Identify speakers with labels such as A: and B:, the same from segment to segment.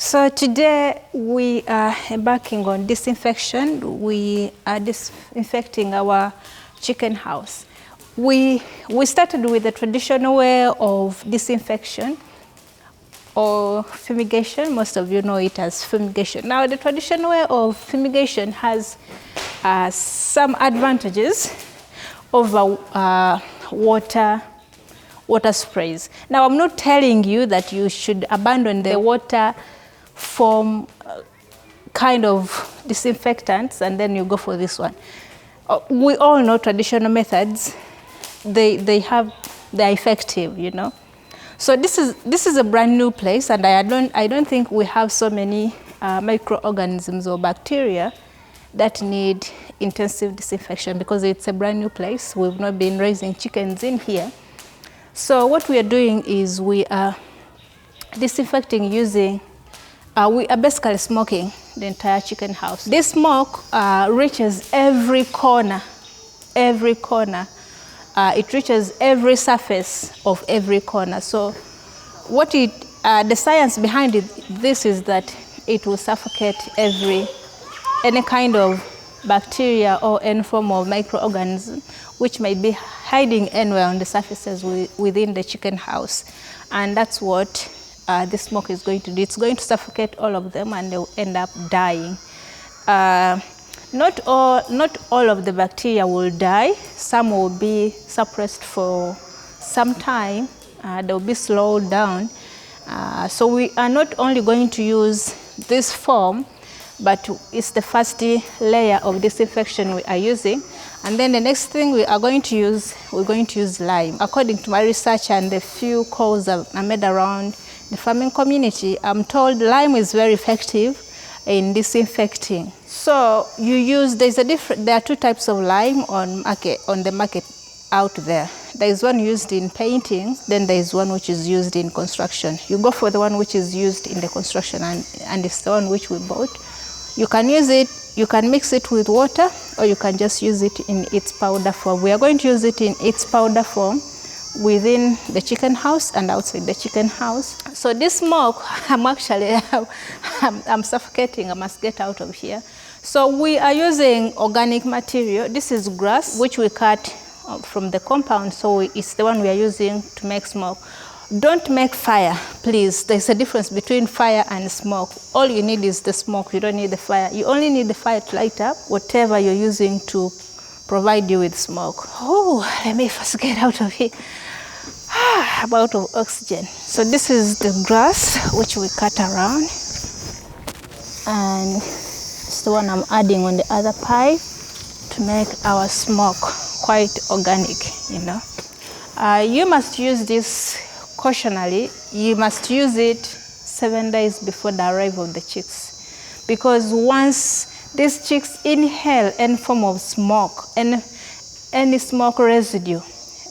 A: So today we are embarking on disinfection. We are disinfecting our chicken house. We started with the traditional way of disinfection or fumigation. Most of you know it as fumigation. Now the traditional way of fumigation has some advantages over water sprays. Now I'm not telling you that you should abandon the water form kind of disinfectants and then you go for this one. We all know traditional methods, they're effective, you know. So this is a brand new place, and I don't think we have so many microorganisms or bacteria that need intensive disinfection because it's a brand new place. We've not been raising chickens in here. So what we are doing is we are disinfecting using, we are basically smoking the entire chicken house. This smoke reaches every corner. It reaches every surface of every corner. So what the science behind this is that it will suffocate any kind of bacteria or any form of microorganism which may be hiding anywhere on the surfaces within the chicken house. And that's what this smoke is going to do. It's going to suffocate all of them and they'll end up dying. Not all of the bacteria will die. Some will be suppressed for some time. They'll be slowed down. So we are not only going to use this foam, but it's the first layer of disinfection we are using. And then the next thing we're going to use lime. According to my research and the few calls I made around the farming community, I'm told lime is very effective in disinfecting. So there are two types of lime on the market out there. There is one used in painting, then there is one which is used in construction. You go for the one which is used in the construction, and it's the one which we bought. You can use it, you can mix it with water, or you can just use it in its powder form. We are going to use it in its powder form within the chicken house and outside the chicken house. So this smoke, I'm suffocating, I must get out of here. So we are using organic material. This is grass, which we cut from the compound, so it's the one we are using to make smoke. Don't make fire, please. There's a difference between fire and smoke. All you need is the smoke. You don't need the fire. You only need the fire to light up whatever you're using to provide you with smoke. Oh, let me first get out of here. I'm out of oxygen. So this is the grass which we cut around, and it's the one I'm adding on the other pipe to make our smoke quite organic, you know. You must use this cautionally. You must use it 7 days before the arrival of the chicks, because once these chicks inhale any form of smoke and any smoke residue,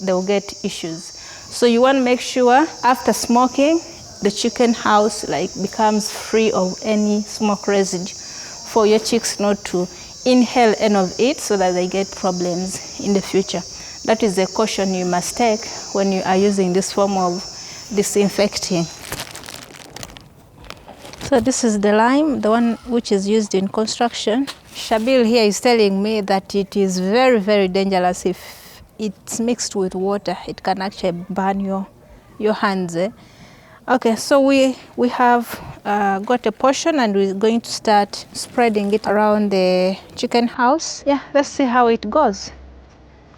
A: they will get issues. So you want to make sure after smoking, the chicken house becomes free of any smoke residue for your chicks not to inhale any of it so that they get problems in the future. That is a caution you must take when you are using this form of disinfecting. So this is the lime, the one which is used in construction. Shabil here is telling me that it is very, very dangerous if it's mixed with water. It can actually burn your hands. Okay, so we have got a portion, and we're going to start spreading it around the chicken house. Yeah, let's see how it goes.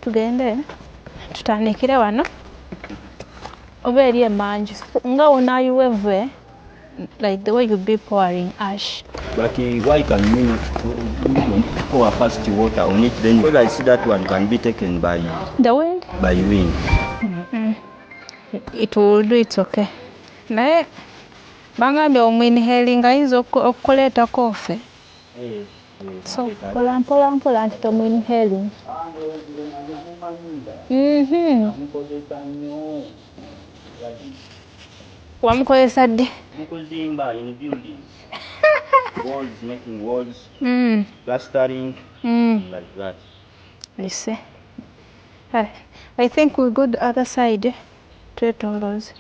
A: Tugende tutanikire wano oba eri emanju nga wonayiweve, like the way you be pouring ash.
B: But why can you pour first water on it, then because I see that one can be taken by
A: the wind?
B: By wind.
A: It will do, it's okay. Naye bangambye omwinhaling ayinza okuleeta kofe. So mpola nti tomwinhaling. Wamukozesa ddi?
B: Mukuzimba in buildings. Walls, making walls, plastering, like that.
A: I see. I think we'll go the other side to those.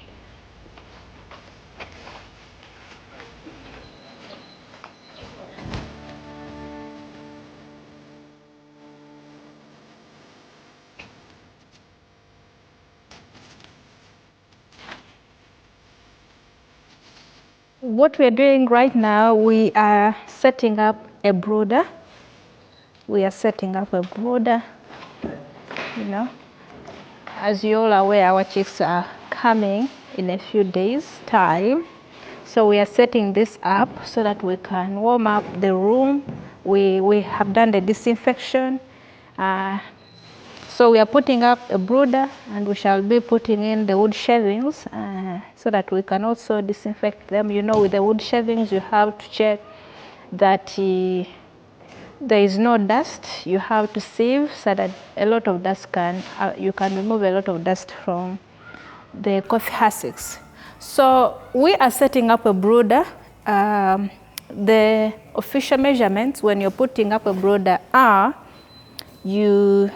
A: What we are doing right now, we are setting up a brooder. We are setting up a brooder, you know. As you're all aware, our chicks are coming in a few days' time. So we are setting this up so that we can warm up the room. We have done the disinfection. So we are putting up a brooder, and we shall be putting in the wood shavings so that we can also disinfect them. You know, with the wood shavings, you have to check that there is no dust. You have to sieve so that a lot of dust you can remove a lot of dust from the coffee hussks. So we are setting up a brooder. The official measurements when you're putting up a brooder are you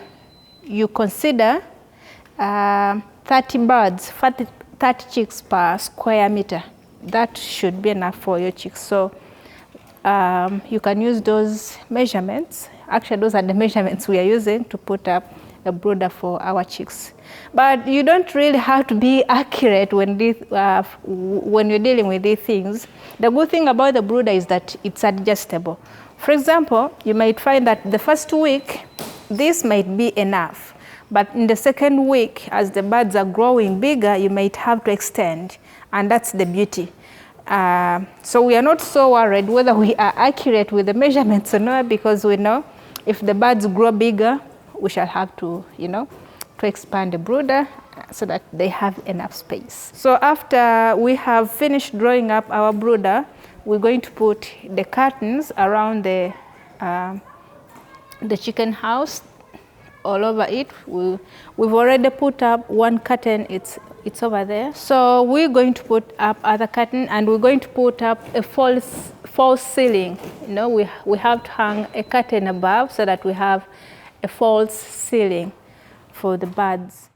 A: consider 30 birds, 30 chicks per square meter. That should be enough for your chicks. So you can use those measurements. Actually, those are the measurements we are using to put up a brooder for our chicks. But you don't really have to be accurate when you're dealing with these things. The good thing about the brooder is that it's adjustable. For example, you might find that the first week, this might be enough. But in the second week, as the birds are growing bigger, you might have to extend. And that's the beauty. So we are not so worried whether we are accurate with the measurements or not, because we know if the birds grow bigger, we shall have to, to expand the brooder so that they have enough space. So after we have finished drawing up our brooder, we're going to put the curtains around the chicken house all over it. We've already put up one curtain, it's over there. So we're going to put up other curtain, and we're going to put up a false ceiling. We have to hang a curtain above so that we have a false ceiling for the birds.